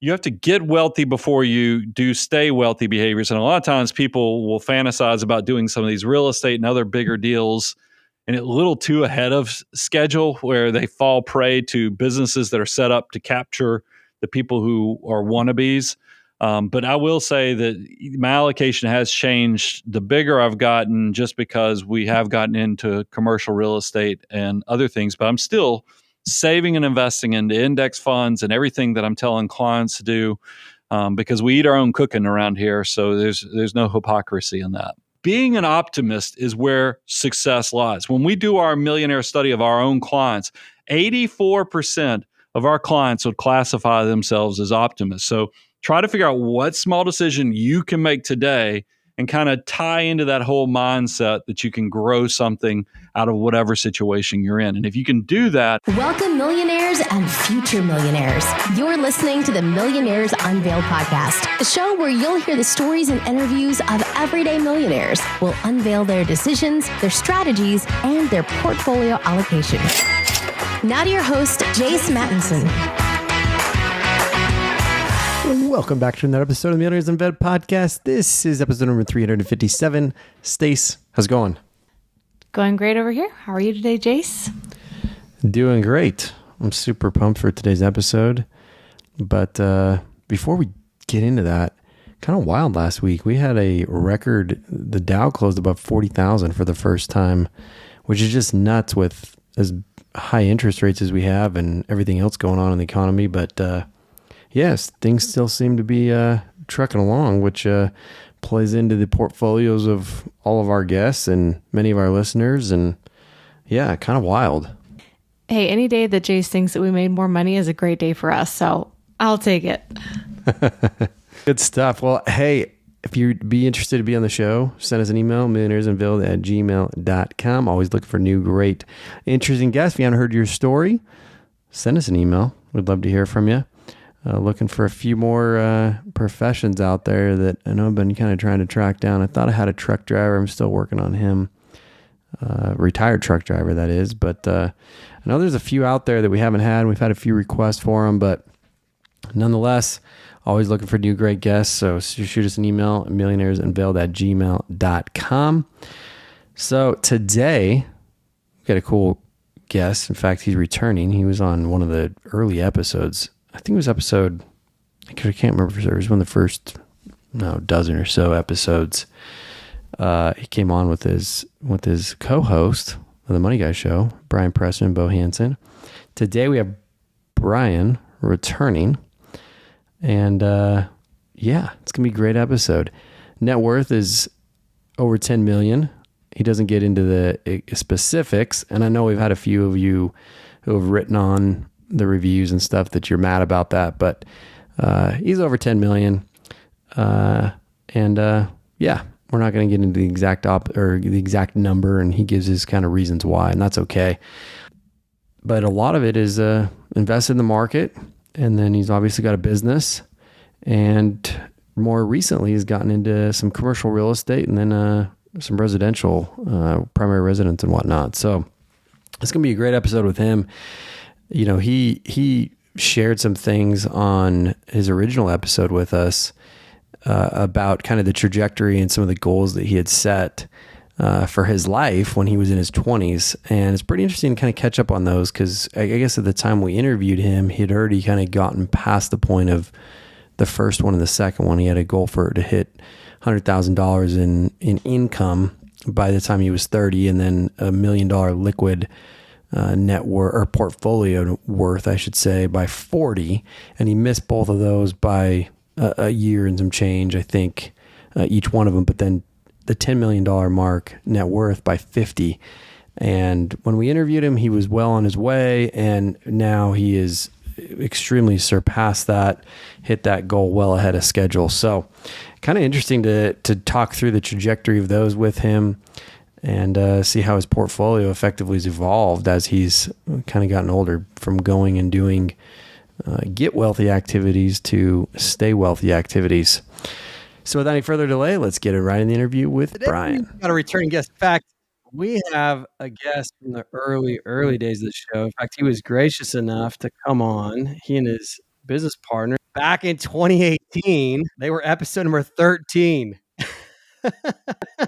you have to get wealthy before you do stay wealthy behaviors. And a lot of times people will fantasize about doing some of these real estate and other bigger deals and a little too ahead of schedule, where they fall prey to businesses that are set up to capture the people who are wannabes. But I will say that my allocation has changed the bigger I've gotten, just because we have gotten into commercial real estate and other things. But I'm still saving and investing into index funds and everything that I'm telling clients to do, because we eat our own cooking around here. So there's no hypocrisy in that. Being an optimist is where success lies. When we do our millionaire study of our own clients, 84% of our clients would classify themselves as optimists. So try to figure out what small decision you can make today and kind of tie into that whole mindset that you can grow something out of whatever situation you're in. And if you can do that. Welcome, millionaires and future millionaires. You're listening to the Millionaires Unveiled podcast, a show where you'll hear the stories and interviews of everyday millionaires. We'll unveil their decisions, their strategies, and their portfolio allocation. Now to your host, Jace Mattinson. Welcome back to another episode of the Millionaires Unveiled podcast. This is episode number 357. Stace, how's it going? Going great over here. How are you today, Jace? Doing great. I'm super pumped for today's episode. But before we get into that, kind of wild last week. We had a record. The Dow closed above 40,000 for the first time, which is just nuts with as high interest rates as we have and everything else going on in the economy. But yes, things still seem to be trucking along, which plays into the portfolios of all of our guests and many of our listeners. And yeah, kind of wild. Hey, any day that Jace thinks that we made more money is a great day for us. So I'll take it. Good stuff. Well, hey, if you'd be interested to be on the show, send us an email, millionairesunveiled@gmail.com. Always looking for new, great, interesting guests. If you haven't heard your story, send us an email. We'd love to hear from you. Looking for a few more professions out there that I know I've been kind of trying to track down. I thought I had a truck driver. I'm still working on him. Retired truck driver, that is. But I know there's a few out there that we haven't had. We've had a few requests for them, but nonetheless, always looking for new great guests. So shoot us an email, millionairesunveiled@gmail.com. So today, we got a cool guest. In fact, he's returning. He was on one of the early episodes. I think it was episode, I can't remember if it was one of the first, dozen or so episodes. He came on with his co-host of the Money Guy Show, Brian Preston and Bo Hansen. Today we have Brian returning. And yeah, it's going to be a great episode. Net worth is over 10 million. He doesn't get into the specifics. And I know we've had a few of you who have written on the reviews and stuff that you're mad about that, but he's over 10 million. Yeah, we're not going to get into the exact the exact number, and he gives his kind of reasons why, and that's okay. But a lot of it is invested in the market, and then he's obviously got a business, and more recently he's gotten into some commercial real estate and then some residential, primary residence and whatnot. So it's going to be a great episode with him. You know, he shared some things on his original episode with us about kind of the trajectory and some of the goals that he had set for his life when he was in his 20s. And it's pretty interesting to kind of catch up on those, because I guess at the time we interviewed him, he'd already kind of gotten past the point of the first one and the second one. He had a goal to hit $100,000 in income by the time he was 30, and then $1 million liquid net worth, or portfolio worth, I should say, by 40. And he missed both of those by a year and some change, I think, each one of them. But then the $10 million mark net worth by 50. And when we interviewed him, he was well on his way, and now he is extremely surpassed that, hit that goal well ahead of schedule. So kind of interesting to talk through the trajectory of those with him, and see how his portfolio effectively has evolved as he's kind of gotten older, from going and doing get wealthy activities to stay wealthy activities. So without any further delay, let's get it right in the interview with Brian. We've got a returning guest. In fact, we have a guest from the early days of the show. In fact, he was gracious enough to come on. He and his business partner. Back in 2018, they were episode number 13.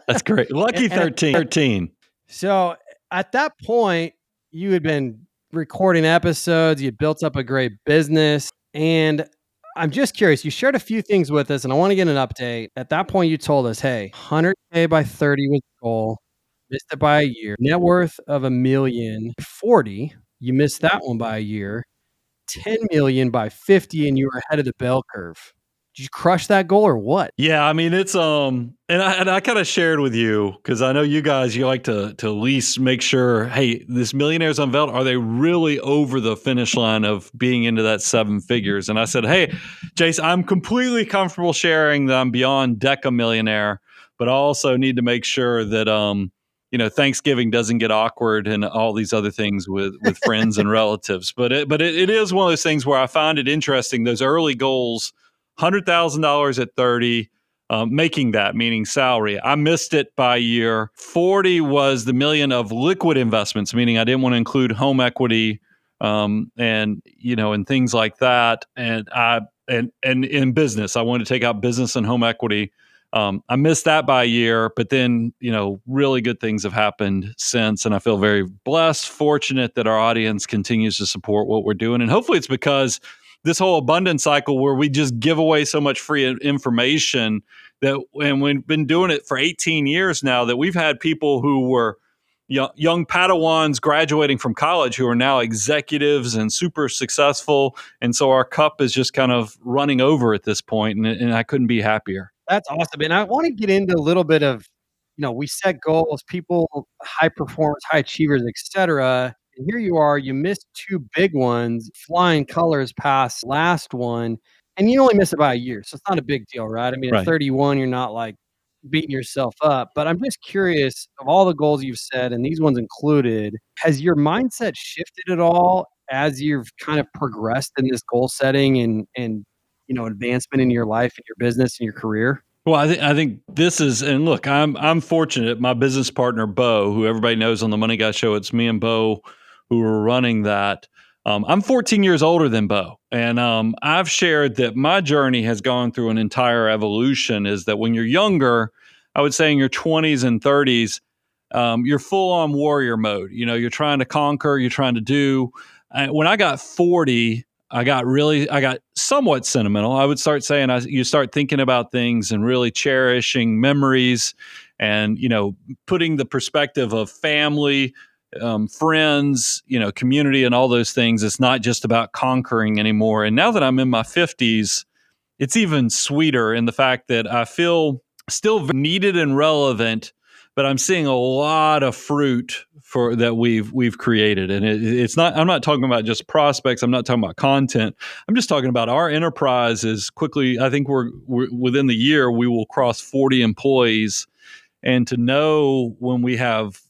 That's great. Lucky 13. So at that point, you had been recording episodes, you'd built up a great business. And I'm just curious, you shared a few things with us, and I want to get an update. At that point, you told us, hey, 100K by 30 was the goal. Missed it by a year. Net worth of $1 million, 40. You missed that one by a year. 10 million by 50, and you were ahead of the bell curve. Did you crush that goal or what? Yeah, I mean it's and I kind of shared with you because I know you guys, you like to at least make sure, hey, this Millionaires Unveiled, are they really over the finish line of being into that 7 figures? And I said, hey, Jace, I'm completely comfortable sharing that I'm beyond Deca Millionaire, but I also need to make sure that Thanksgiving doesn't get awkward and all these other things with friends and relatives. But it is one of those things where I find it interesting, those early goals. $100,000 at 30, making that, meaning salary. I missed it by a year. 40 was the $1 million of liquid investments, meaning I didn't want to include home equity and things like that. And in business, I wanted to take out business and home equity. I missed that by a year, but then, really good things have happened since. And I feel very blessed, fortunate that our audience continues to support what we're doing. And hopefully it's because this whole abundance cycle where we just give away so much free information and we've been doing it for 18 years now, that we've had people who were young Padawans graduating from college who are now executives and super successful. And so our cup is just kind of running over at this point, and I couldn't be happier. That's awesome. And I want to get into a little bit of, we set goals, people, high performers, high achievers, etc. And here you are, you missed 2 big ones, flying colors past last one, and you only miss it by a year. So it's not a big deal, right? I mean, Right. At 31, you're not like beating yourself up. But I'm just curious, of all the goals you've set, and these ones included, has your mindset shifted at all as you've kind of progressed in this goal setting and advancement in your life and your business and your career? Well, I think this is, and look, I'm fortunate. My business partner Bo, who everybody knows on the Money Guy Show, it's me and Bo who are running that. I'm 14 years older than Bo, and I've shared that my journey has gone through an entire evolution. Is that when you're younger, I would say in your 20s and 30s, you're full on warrior mode. You're trying to conquer, you're trying to do. When I got 40. I got somewhat sentimental. I would start saying, you start thinking about things and really cherishing memories and, putting the perspective of family, friends, community and all those things. It's not just about conquering anymore. And now that I'm in my 50s, it's even sweeter in the fact that I feel still needed and relevant, but I'm seeing a lot of fruit that we've created. And it's not, I'm not talking about just prospects. I'm not talking about content. I'm just talking about our enterprise is quickly, I think we're within the year, we will cross 40 employees. And to know when we have,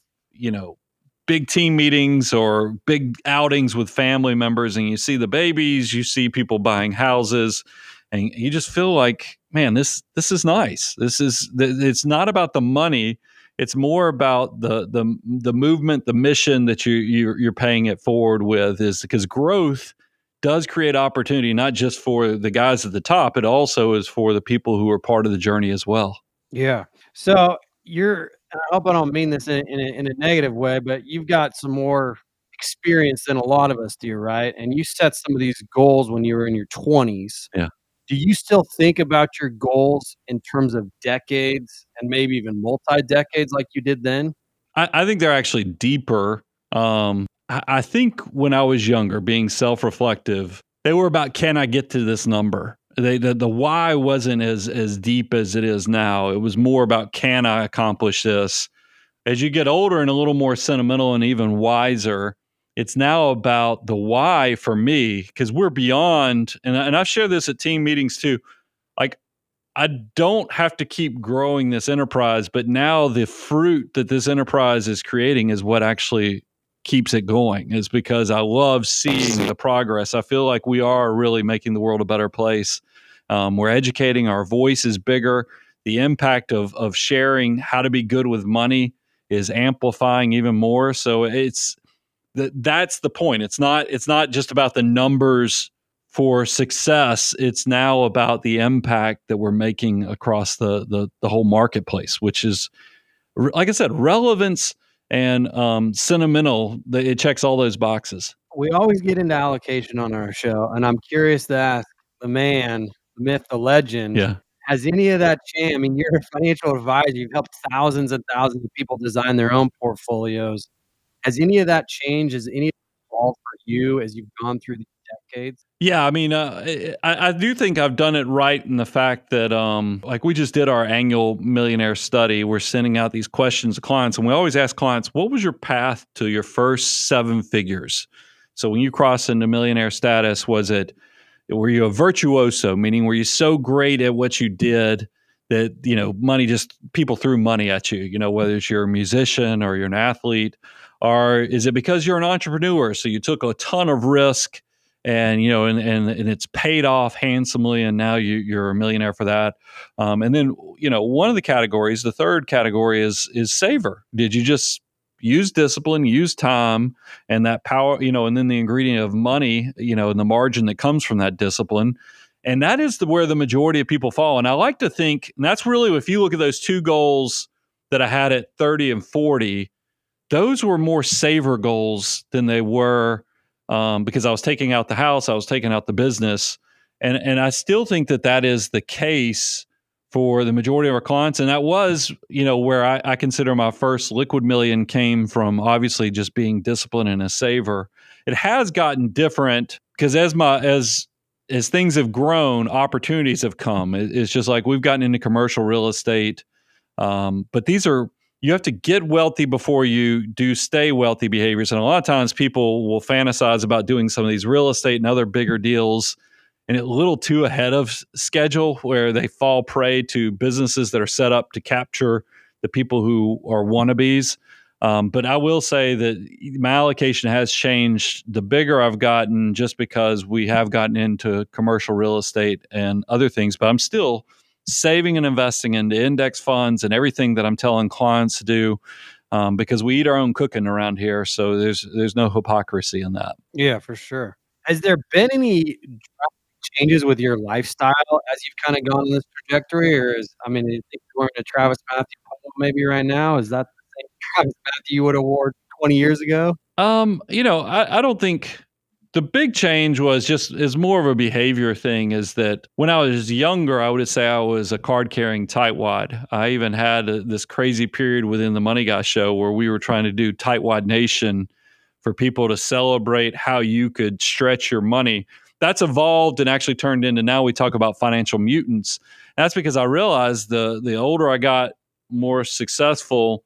big team meetings or big outings with family members and you see the babies, you see people buying houses, and you just feel like, man, this is nice. It's not about the money. It's more about the movement, the mission that you're paying it forward with, is because growth does create opportunity, not just for the guys at the top. It also is for the people who are part of the journey as well. Yeah. So I hope I don't mean this in a negative way, but you've got some more experience than a lot of us do, right? And you set some of these goals when you were in your 20s. Yeah. Do you still think about your goals in terms of decades and maybe even multi-decades like you did then? I think they're actually deeper. I think when I was younger, being self-reflective, they were about, can I get to this number? The why wasn't as deep as it is now. It was more about, can I accomplish this? As you get older and a little more sentimental and even wiser, it's now about the why for me, because we're beyond, and I share this at team meetings too. Like, I don't have to keep growing this enterprise, but now the fruit that this enterprise is creating is what actually keeps it going, is because I love seeing the progress. I feel like we are really making the world a better place. We're educating, our voice is bigger. The impact of sharing how to be good with money is amplifying even more. So that's the point. It's not just about the numbers for success, it's now about the impact that we're making across the whole marketplace, which is, like I said, relevance and sentimental. It checks all those boxes. We always get into allocation on our show, and I'm curious to ask the man, the myth, the legend, Yeah. has any of that changed? I mean, you're a financial advisor. You've helped thousands and thousands of people design their own portfolios. Has any of that changed? Has any of that evolved for you as you've gone through these decades? Yeah, I mean, I do think I've done it right in the fact that, like we just did our annual millionaire study. We're sending out these questions to clients, and we always ask clients, what was your path to your first 7 figures? So when you cross into millionaire status, were you a virtuoso, meaning were you so great at what you did that, people threw money at you, whether it's you're a musician or you're an athlete, or is it because you're an entrepreneur? So you took a ton of risk and it's paid off handsomely, and now you're a millionaire for that. And then one of the categories, the third category is saver. Did you just use discipline, use time, and that power, and then the ingredient of money, and the margin that comes from that discipline. And that is where the majority of people fall. And I like to think, and that's really, if you look at those 2 goals that I had at 30 and 40, those were more saver goals than they were, because I was taking out the house, I was taking out the business. And I still think that is the case for the majority of our clients. And that was, where I consider my first liquid million came from, obviously just being disciplined and a saver. It has gotten different because as things have grown, opportunities have come. It's just like we've gotten into commercial real estate. But you have to get wealthy before you do stay wealthy behaviors. And a lot of times people will fantasize about doing some of these real estate and other bigger deals and a little too ahead of schedule, where they fall prey to businesses that are set up to capture the people who are wannabes. But I will say that my allocation has changed the bigger I've gotten, just because we have gotten into commercial real estate and other things. But I'm still saving and investing into index funds and everything that I'm telling clients to do, because we eat our own cooking around here. So there's no hypocrisy in that. Yeah, for sure. Has there been any changes with your lifestyle as you've kind of gone on this trajectory, or you think you're going to Travis Matthew maybe right now? Is that the same Travis Matthew you would have wore 20 years ago? I don't think the big change is more of a behavior thing. Is that when I was younger, I would say I was a card carrying tightwad. I even had this crazy period within the Money Guy show where we were trying to do tightwad nation for people to celebrate how you could stretch your money. That's evolved and actually turned into, now we talk about financial mutants. And that's because I realized the older I got, more successful,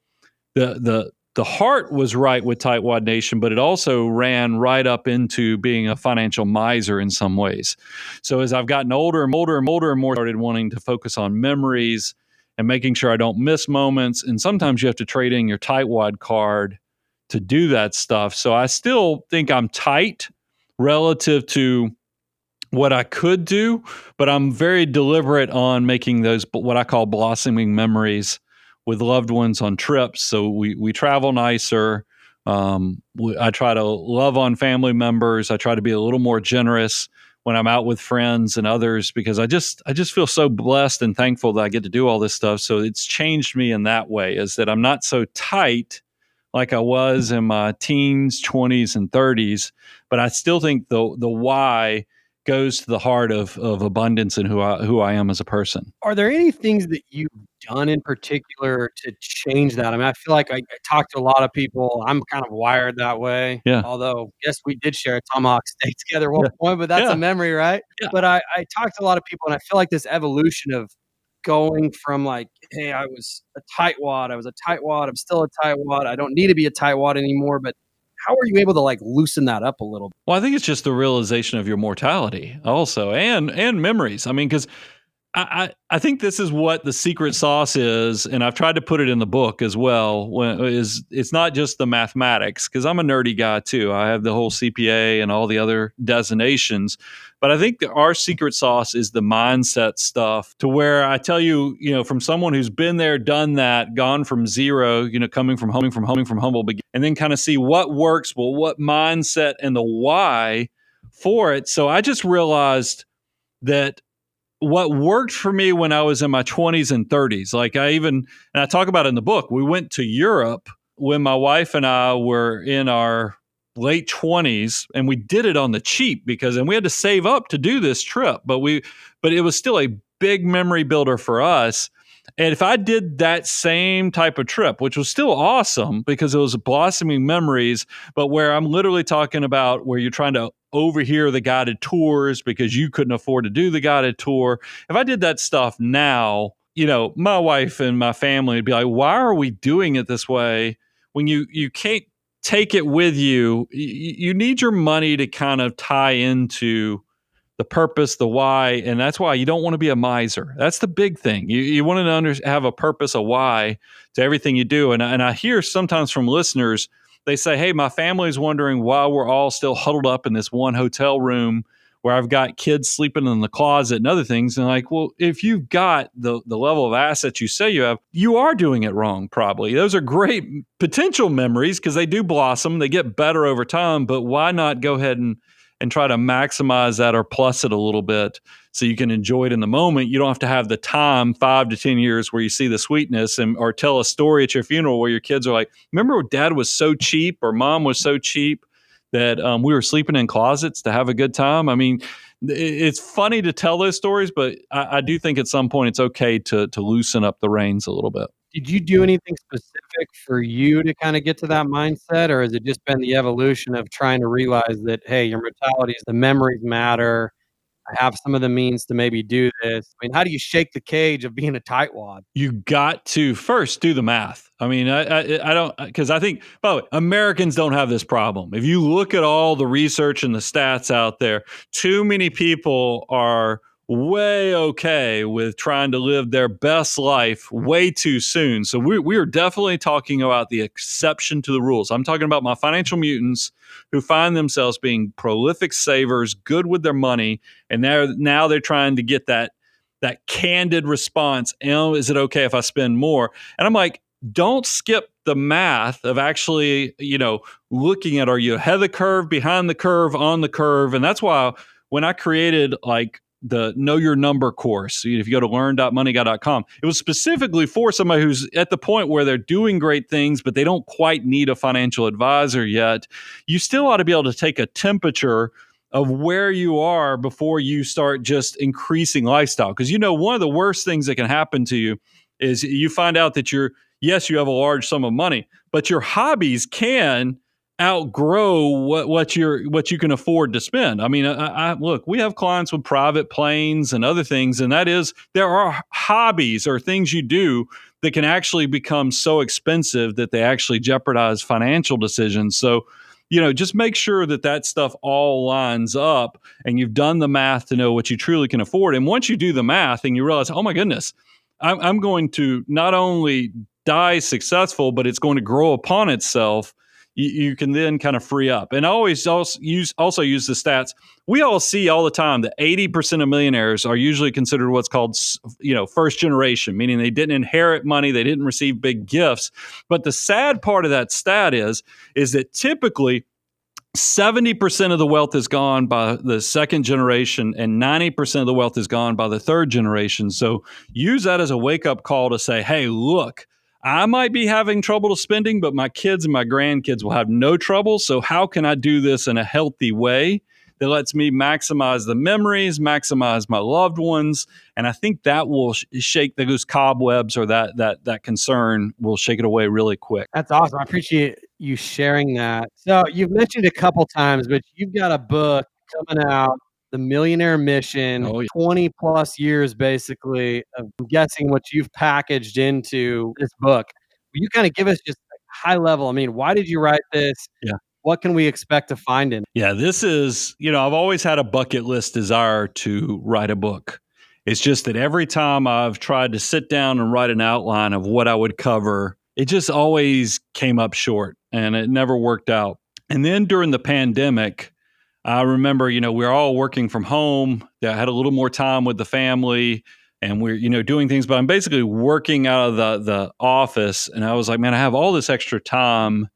the heart was right with Tightwad Nation, but it also ran right up into being a financial miser in some ways. So as I've gotten older and older and older and more, started wanting to focus on memories and making sure I don't miss moments. And sometimes you have to trade in your Tightwad card to do that stuff. So I still think I'm tight relative to what I could do, but I'm very deliberate on making those what I call blossoming memories with loved ones on trips. So we travel nicer. I try to love on family members. I try to be a little more generous when I'm out with friends and others, because I just feel so blessed and thankful that I get to do all this stuff. So it's changed me in that way, is that I'm not so tight like I was in my teens, 20s, and 30s, but I still think the why goes to the heart of abundance and who I am as a person. Are there any things that you've done in particular to change that? I feel like I talk to a lot of people. I'm kind of wired that way. Yeah. Although, yes, we did share a tomahawk steak together at one point, but that's a memory, right? Yeah. But I talk to a lot of people, and I feel like this evolution of going from like, hey, I was a tightwad, I'm still a tightwad, I don't need to be a tightwad anymore, but how are you able to loosen that up a little bit? Well, I think it's just the realization of your mortality also, and memories. Because I think this is what the secret sauce is, and I've tried to put it in the book as well. It's not just the mathematics, because I'm a nerdy guy too. I have the whole CPA and all the other designations, but I think that our secret sauce is the mindset stuff, to where I tell you, from someone who's been there, done that, gone from zero, coming from humble beginnings, and then kind of see what works, well, what mindset and the why for it. So I just realized that what worked for me when I was in my 20s and 30s, like and I talk about it in the book, we went to Europe when my wife and I were in our late 20s, and we did it on the cheap and we had to save up to do this trip, but it was still a big memory builder for us. And if I did that same type of trip, which was still awesome because it was blossoming memories, but where I'm literally talking about where you're trying to overhear the guided tours because you couldn't afford to do the guided tour. If I did that stuff now, my wife and my family would be like, why are we doing it this way when you can't take it with you? You need your money to kind of tie into the purpose, the why, and that's why you don't want to be a miser. That's the big thing. You want to have a purpose, a why to everything you do. And I hear sometimes from listeners, they say, hey, my family's wondering why we're all still huddled up in this one hotel room where I've got kids sleeping in the closet and other things. And like, well, if you've got the level of assets you say you have, you are doing it wrong, probably. Those are great potential memories because they do blossom. They get better over time. But why not go ahead and try to maximize that or plus it a little bit so you can enjoy it in the moment? You don't have to have the time 5 to 10 years where you see the sweetness or tell a story at your funeral where your kids are like, remember when dad was so cheap or mom was so cheap that we were sleeping in closets to have a good time? I mean, it's funny to tell those stories, but I do think at some point it's okay to loosen up the reins a little bit. Did you do anything specific for you to kind of get to that mindset, or has it just been the evolution of trying to realize that, hey, your mortality is the memories matter. I have some of the means to maybe do this. I mean, how do you shake the cage of being a tightwad? You got to first do the math. I mean, I don't, because I think, by the way, Americans don't have this problem. If you look at all the research and the stats out there, too many people are way okay with trying to live their best life way too soon. So we are definitely talking about the exception to the rules. I'm talking about my financial mutants who find themselves being prolific savers, good with their money, and now they're trying to get that candid response. Is it okay if I spend more? And I'm like, don't skip the math of actually, looking at, are you ahead of the curve, behind the curve, on the curve? And that's why when I created like the Know Your Number course, if you go to learn.moneyguy.com, it was specifically for somebody who's at the point where they're doing great things, but they don't quite need a financial advisor yet. You still ought to be able to take a temperature of where you are before you start just increasing lifestyle. Because one of the worst things that can happen to you is you find out that you have a large sum of money, but your hobbies can outgrow what you can afford to spend. I mean, look, we have clients with private planes and other things, and that is, there are hobbies or things you do that can actually become so expensive that they actually jeopardize financial decisions. So, just make sure that stuff all lines up and you've done the math to know what you truly can afford. And once you do the math and you realize, oh my goodness, I'm going to not only die successful, but it's going to grow upon itself, you can then kind of free up. And I always also use the stats. We all see all the time that 80% of millionaires are usually considered what's called, first generation, meaning they didn't inherit money, they didn't receive big gifts. But the sad part of that stat is that typically 70% of the wealth is gone by the second generation and 90% of the wealth is gone by the third generation. So use that as a wake-up call to say, hey, look, I might be having trouble spending, but my kids and my grandkids will have no trouble. So how can I do this in a healthy way that lets me maximize the memories, maximize my loved ones? And I think that will shake those cobwebs, or that concern will shake it away really quick. That's awesome. I appreciate you sharing that. So you've mentioned a couple times, but you've got a book coming out, The Millionaire Mission, Oh, yeah. 20 plus years, basically, of guessing what you've packaged into this book. Will you kind of give us just high level? I mean, why did you write this? Yeah. What can we expect to find in it? Yeah, this is, I've always had a bucket list desire to write a book. It's just that every time I've tried to sit down and write an outline of what I would cover, it just always came up short and it never worked out. And then during the pandemic, I remember, we were all working from home. I had a little more time with the family and we're, doing things, but I'm basically working out of the office. And I was like, man, I have all this extra time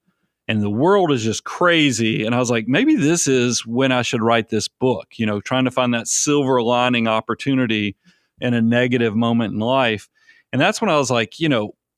and the world is just crazy. And I was like, maybe this is when I should write this book, trying to find that silver lining opportunity in a negative moment in life. And that's when I was like,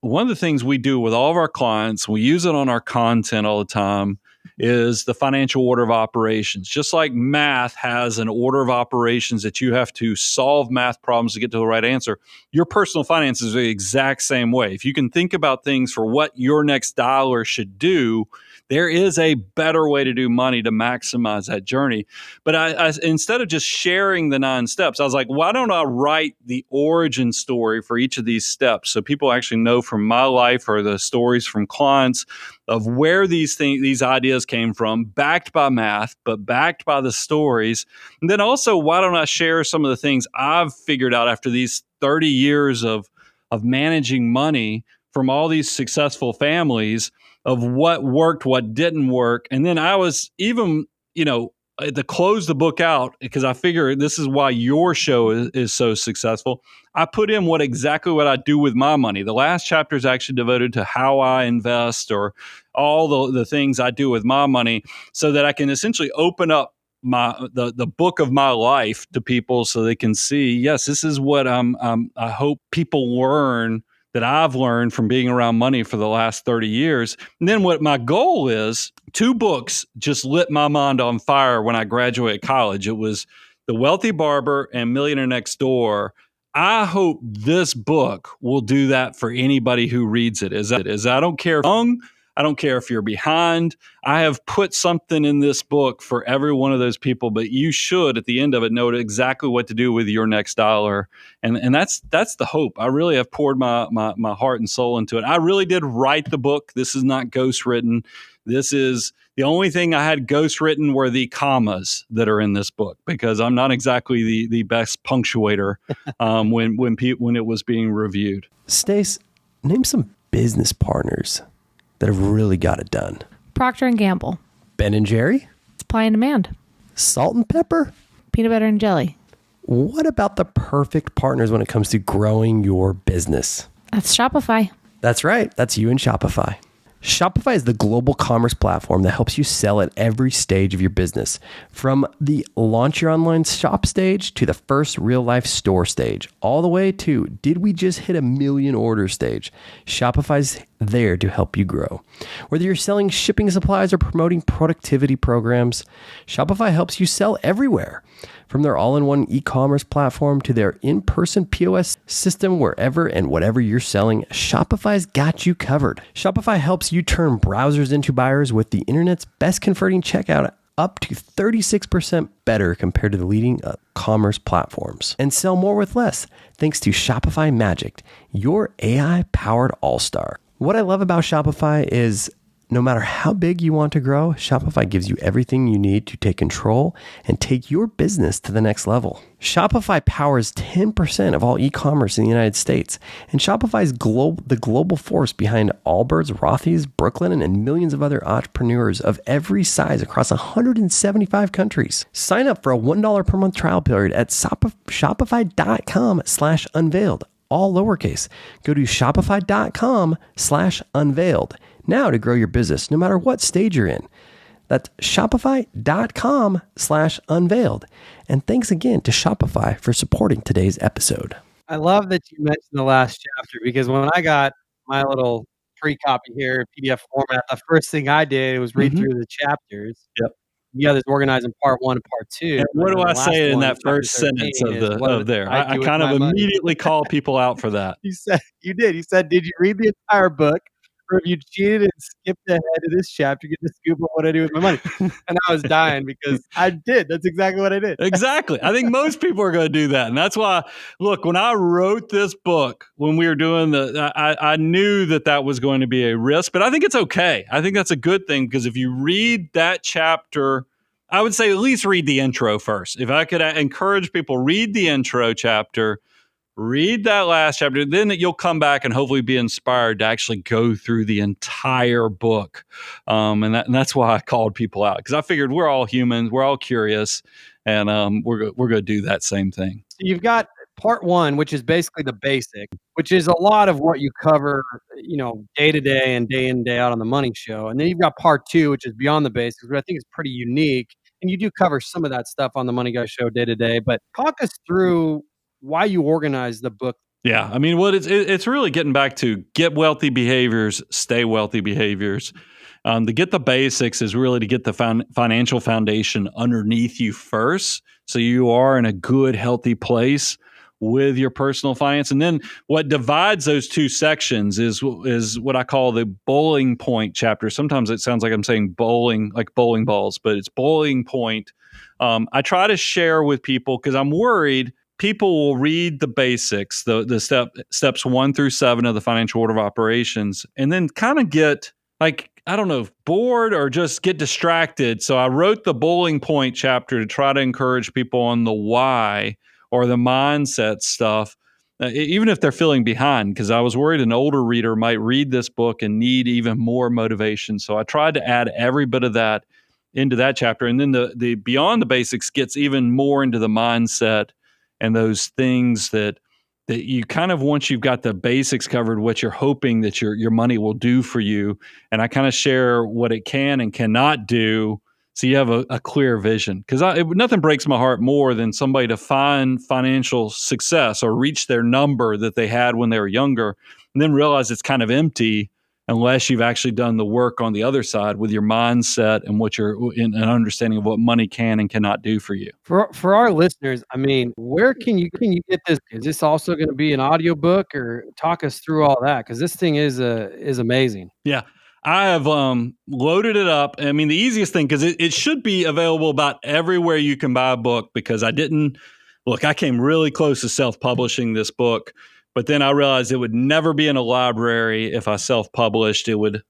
one of the things we do with all of our clients, we use it on our content all the time, is the financial order of operations. Just like math has an order of operations that you have to solve math problems to get to the right answer, your personal finances are the exact same way. If you can think about things for what your next dollar should do, there is a better way to do money to maximize that journey. But I instead of just sharing the 9 steps, I was like, why don't I write the origin story for each of these steps so people actually know from my life or the stories from clients of where these ideas came from, backed by math, but backed by the stories. And then also, why don't I share some of the things I've figured out after these 30 years of managing money from all these successful families, of what worked, what didn't work. And then I was even, to close the book out, because I figure this is why your show is so successful. I put in exactly what I do with my money. The last chapter is actually devoted to how I invest, or all the things I do with my money, so that I can essentially open up the book of my life to people so they can see, yes, this is what I hope people learn, that I've learned from being around money for the last 30 years. And then what my goal is, 2 books just lit my mind on fire when I graduated college. It was The Wealthy Barber and Millionaire Next Door. I hope this book will do that for anybody who reads it. I don't care if you're young, I don't care if you're behind. I have put something in this book for every one of those people, but you should, at the end of it, know exactly what to do with your next dollar. And that's the hope. I really have poured my heart and soul into it. I really did write the book. This is not ghostwritten. This is the only thing I had ghostwritten were the commas that are in this book, because I'm not exactly the best punctuator when it was being reviewed. Stace, name some business partners that have really got it done. Procter & Gamble. Ben & Jerry? Supply and demand. Salt and pepper? Peanut butter and jelly. What about the perfect partners when it comes to growing your business? That's Shopify. That's right. That's you and Shopify. Shopify is the global commerce platform that helps you sell at every stage of your business. From the launch your online shop stage to the first real life store stage, all the way to did we just hit 1 million orders stage. Shopify's there to help you grow. Whether you're selling shipping supplies or promoting productivity programs, Shopify helps you sell everywhere. From their all-in-one e-commerce platform to their in-person POS system, wherever and whatever you're selling, Shopify's got you covered. Shopify helps you turn browsers into buyers with the internet's best converting checkout, up to 36% better compared to the leading commerce platforms. And sell more with less, thanks to Shopify Magic, your AI-powered all-star. What I love about Shopify is no matter how big you want to grow, Shopify gives you everything you need to take control and take your business to the next level. Shopify powers 10% of all e-commerce in the United States, and Shopify is the global force behind Allbirds, Rothy's, Brooklyn, and millions of other entrepreneurs of every size across 175 countries. Sign up for a $1 per month trial period at shopify.com/unveiled, all lowercase. Go to shopify.com/unveiled now to grow your business, no matter what stage you're in. That's shopify.com/unveiled. And thanks again to Shopify for supporting today's episode. I love that you mentioned the last chapter, because when I got my little pre-copy here, PDF format, the first thing I did was read through the chapters. Yep. You got this organized in part 1 and part 2. And what do I say in that chapter first sentence 13 is of there? I kind of immediately call people out for that. You said, did you read the entire book? Or if you cheated and skipped ahead to this chapter, get the scoop of what I do with my money. And I was dying because I did. That's exactly what I did. Exactly. I think most people are going to do that. And that's why, look, when I wrote this book, when we were doing I knew that was going to be a risk, but I think it's okay. I think that's a good thing, because if you read that chapter, I would say at least read the intro first. If I could encourage people, read the intro chapter, read that last chapter, then you'll come back and hopefully be inspired to actually go through the entire book. And that's why I called people out, because I figured we're all humans, we're all curious, and we're going to do that same thing. So you've got part one, which is basically the basic, which is a lot of what you cover, day to day and day in, day out on the Money Show. And then you've got part two, which is beyond the basics, which I think is pretty unique. And you do cover some of that stuff on the Money Guy Show day to day. But talk us through why you organized the book. Yeah, I mean, it's really getting back to get wealthy behaviors, stay wealthy behaviors. To get the basics is really to get the financial foundation underneath you first, so you are in a good, healthy place with your personal finance. And then what divides those two sections is what I call the bowling point chapter. Sometimes it sounds like I'm saying bowling, like bowling balls, but it's bowling point. I try to share with people because I'm worried people will read the basics, the steps 1 through 7 of the financial order of operations, and then kind of get like, I don't know, bored or just get distracted. So I wrote the bowling point chapter to try to encourage people on the why or the mindset stuff, even if they're feeling behind, because I was worried an older reader might read this book and need even more motivation. So I tried to add every bit of that into that chapter. And then the beyond the basics gets even more into the mindset and those things that you kind of, once you've got the basics covered, what you're hoping that your money will do for you. And I kind of share what it can and cannot do, so you have a clear vision. Because nothing breaks my heart more than somebody to find financial success or reach their number that they had when they were younger, and then realize it's kind of empty unless you've actually done the work on the other side with your mindset and what you're in an understanding of what money can and cannot do for you. For our listeners, I mean, where can you get this? Is this also going to be an audiobook, or talk us through all that? Because this thing is amazing. Yeah. I have loaded it up. I mean, the easiest thing, because it should be available about everywhere you can buy a book, because I came really close to self-publishing this book, but then I realized it would never be in a library if I self-published. It would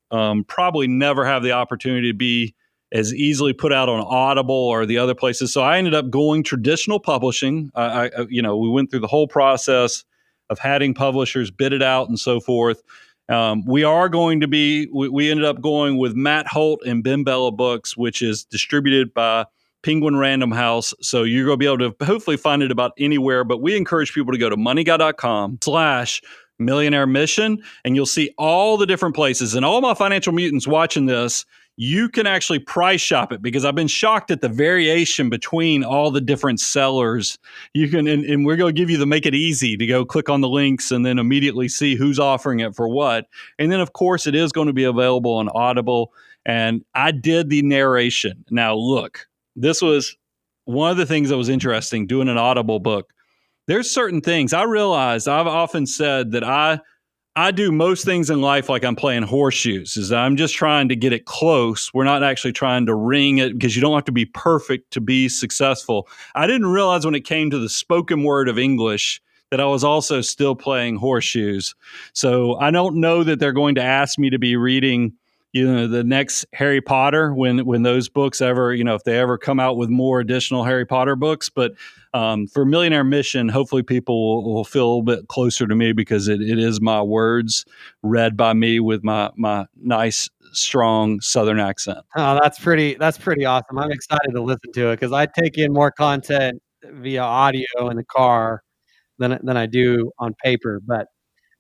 probably never have the opportunity to be as easily put out on Audible or the other places. So I ended up going traditional publishing. We went through the whole process of having publishers bid it out and so forth. We ended up going with Matt Holt and Ben Bella Books, which is distributed by Penguin Random House. So you're going to be able to hopefully find it about anywhere, but we encourage people to go to moneyguy.com/Millionaire Mission, and you'll see all the different places. And all my financial mutants watching this, you can actually price shop it, because I've been shocked at the variation between all the different sellers. You can, and we're going to give you the make it easy to go click on the links and then immediately see who's offering it for what. And then, of course, it is going to be available on Audible. And I did the narration. Now, look, this was one of the things that was interesting doing an Audible book. There's certain things I realized. I've often said that I do most things in life like I'm playing horseshoes, is I'm just trying to get it close. We're not actually trying to ring it, because you don't have to be perfect to be successful. I didn't realize when it came to the spoken word of English that I was also still playing horseshoes. So I don't know that they're going to ask me to be reading, the next Harry Potter when those books ever, if they ever come out with more additional Harry Potter books. But for Millionaire Mission, hopefully people will feel a little bit closer to me, because it is my words read by me with my nice, strong Southern accent. Oh, that's pretty awesome. I'm excited to listen to it, because I take in more content via audio in the car than I do on paper. But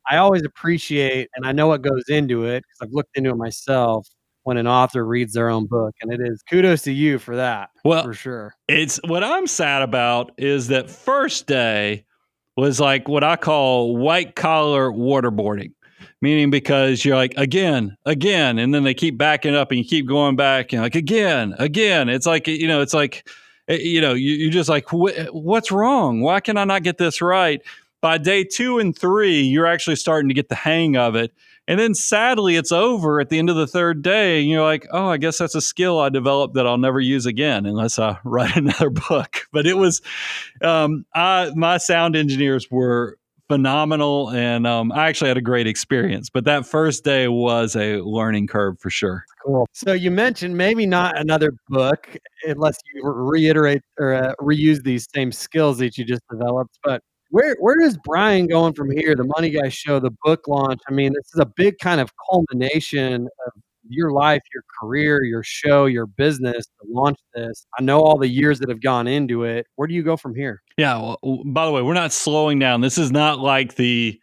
I always appreciate, and I know what goes into it, because I've looked into it myself, when an author reads their own book. And it is kudos to you for that, for sure. It's what I'm sad about is that first day was like what I call white collar waterboarding, meaning because you're like, again, and then they keep backing up and you keep going back and like, again. It's like, you're just like, what's wrong? Why can I not get this right? By day 2 and 3, you're actually starting to get the hang of it. And then sadly, it's over at the end of the 3rd day. And you're like, oh, I guess that's a skill I developed that I'll never use again unless I write another book. But it was, my sound engineers were phenomenal. And I actually had a great experience. But that first day was a learning curve for sure. Cool. So you mentioned maybe not another book unless you reiterate or reuse these same skills that you just developed. But where is Brian going from here? The Money Guy Show, the book launch. I mean, this is a big kind of culmination of your life, your career, your show, your business to launch this. I know all the years that have gone into it. Where do you go from here? Yeah. Well, by the way, we're not slowing down. This is not like the,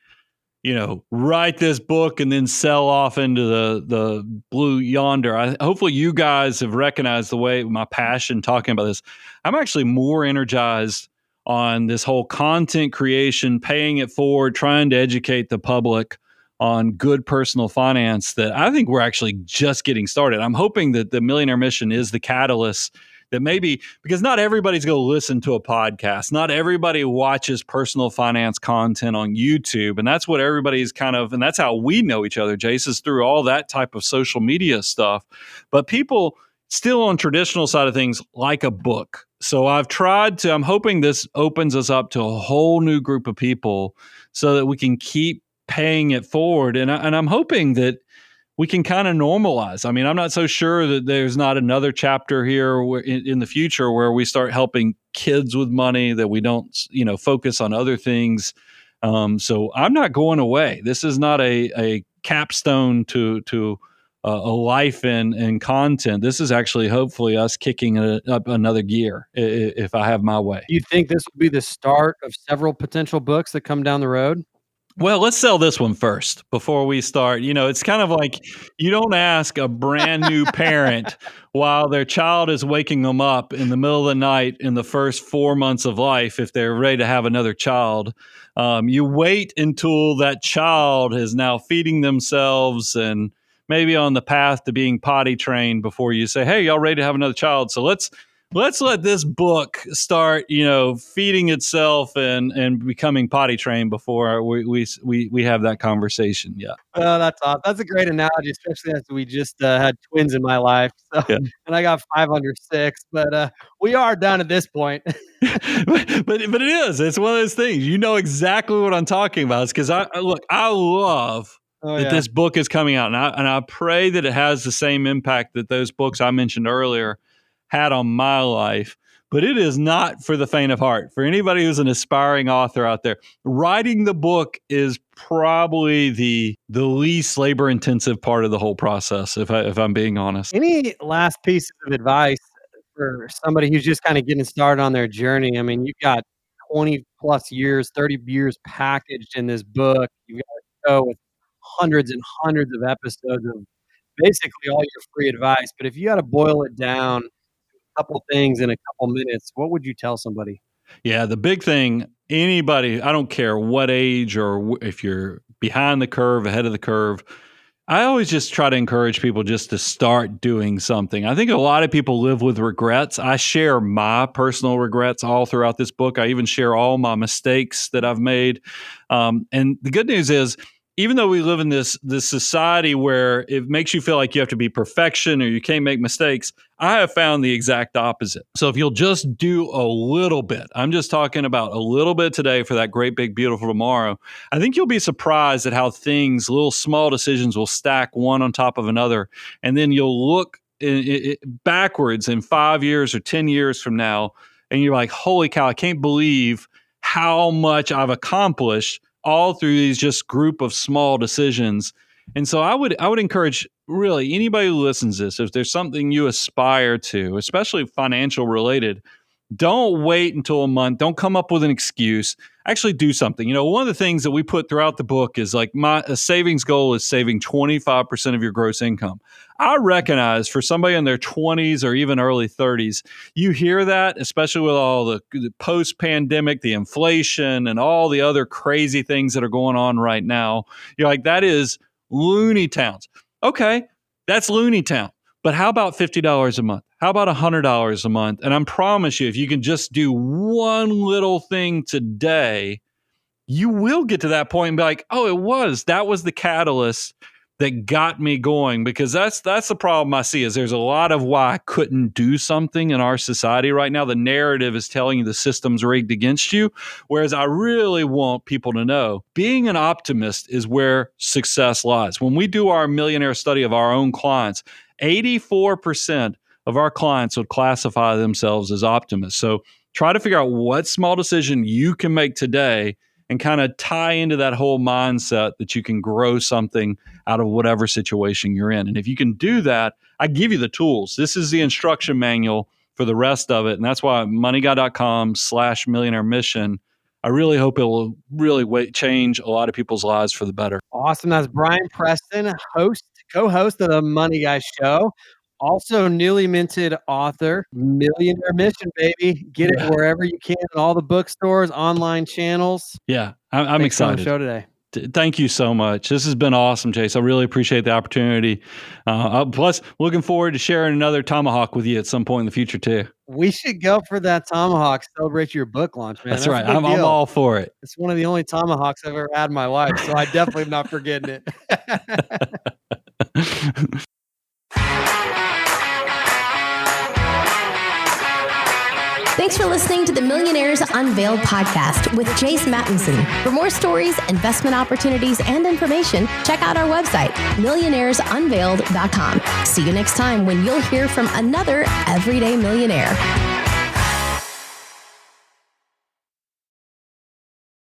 write this book and then sell off into the blue yonder. Hopefully you guys have recognized the way my passion talking about this. I'm actually more energized on this whole content creation, paying it forward, trying to educate the public on good personal finance, that I think we're actually just getting started. I'm hoping that the Millionaire Mission is the catalyst that maybe, because not everybody's going to listen to a podcast. Not everybody watches personal finance content on YouTube. And that's what everybody's and that's how we know each other, Jace, is through all that type of social media stuff. But people still on traditional side of things like a book. So I'm hoping this opens us up to a whole new group of people so that we can keep paying it forward. And I'm hoping that we can kind of normalize. I mean, I'm not so sure that there's not another chapter here in the future where we start helping kids with money, that we don't, focus on other things. So I'm not going away. This is not a capstone to a life in content. This is actually hopefully us kicking up another gear if I have my way. Do you think this will be the start of several potential books that come down the road? Well, let's sell this one first before we start. It's kind of like you don't ask a brand new parent while their child is waking them up in the middle of the night in the first 4 months of life if they're ready to have another child. You wait until that child is now feeding themselves and maybe on the path to being potty trained before you say, "Hey, y'all ready to have another child?" So let's let this book start, feeding itself and becoming potty trained before we have that conversation. Yeah. Oh, that's awesome. That's a great analogy, especially as we just had twins in my life. So, Yeah. and I got 5 under 6, but we are done at this point. but it is. It's one of those things. You know exactly what I'm talking about. It's because I love that this book is coming out, and I pray that it has the same impact that those books I mentioned earlier had on my life. But it is not for the faint of heart. For anybody who's an aspiring author out there, writing the book is probably the least labor intensive part of the whole process, if I'm being honest. Any last pieces of advice for somebody who's just kind of getting started on their journey? I mean, you've got 20 plus years, 30 years packaged in this book. You've got a show with hundreds and hundreds of episodes of basically all your free advice. But if you had to boil it down, couple things in a couple minutes, what would you tell somebody? Yeah, the big thing, anybody, I don't care what age or if you're behind the curve, ahead of the curve, I always just try to encourage people just to start doing something. I think a lot of people live with regrets. I share my personal regrets all throughout this book. I even share all my mistakes that I've made. And the good news is, even though we live in this society where it makes you feel like you have to be perfection or you can't make mistakes, I have found the exact opposite. So if you'll just do a little bit, I'm just talking about a little bit today for that great, big, beautiful tomorrow, I think you'll be surprised at how little small decisions will stack one on top of another. And then you'll look backwards in 5 years or 10 years from now, and you're like, holy cow, I can't believe how much I've accomplished all through these just group of small decisions. And so I would encourage really anybody who listens to this, if there's something you aspire to, especially financial related, don't wait until a month. Don't come up with an excuse. Actually do something. One of the things that we put throughout the book is like a savings goal is saving 25% of your gross income. I recognize for somebody in their 20s or even early 30s, you hear that, especially with all the post-pandemic, the inflation and all the other crazy things that are going on right now. You're like, that is loony towns. Okay, that's loony town. But how about $50 a month? How about $100 a month? And I promise you, if you can just do one little thing today, you will get to that point and be like, oh, that was the catalyst that got me going. Because that's the problem I see is there's a lot of why I couldn't do something in our society right now. The narrative is telling you the system's rigged against you. Whereas I really want people to know being an optimist is where success lies. When we do our millionaire study of our own clients, 84% of our clients would classify themselves as optimists. So try to figure out what small decision you can make today and kind of tie into that whole mindset that you can grow something out of whatever situation you're in. And if you can do that, I give you the tools. This is the instruction manual for the rest of it. And that's why moneyguy.com/millionaire mission, I really hope it will really change a lot of people's lives for the better. Awesome. That's Brian Preston, co-host of the Money Guy Show. Also newly minted author, Millionaire Mission, baby. Get it wherever you can in all the bookstores, online channels. Yeah, I'm excited. On the show today. Thank you so much. This has been awesome, Chase. I really appreciate the opportunity. Plus, looking forward to sharing another tomahawk with you at some point in the future, too. We should go for that tomahawk, celebrate your book launch, man. That's right. I'm all for it. It's one of the only tomahawks I've ever had in my life, so I definitely am not forgetting it. Thanks for listening to the Millionaires Unveiled podcast with Jace Mattinson. For more stories, investment opportunities, and information, check out our website, millionairesunveiled.com. See you next time when you'll hear from another everyday millionaire.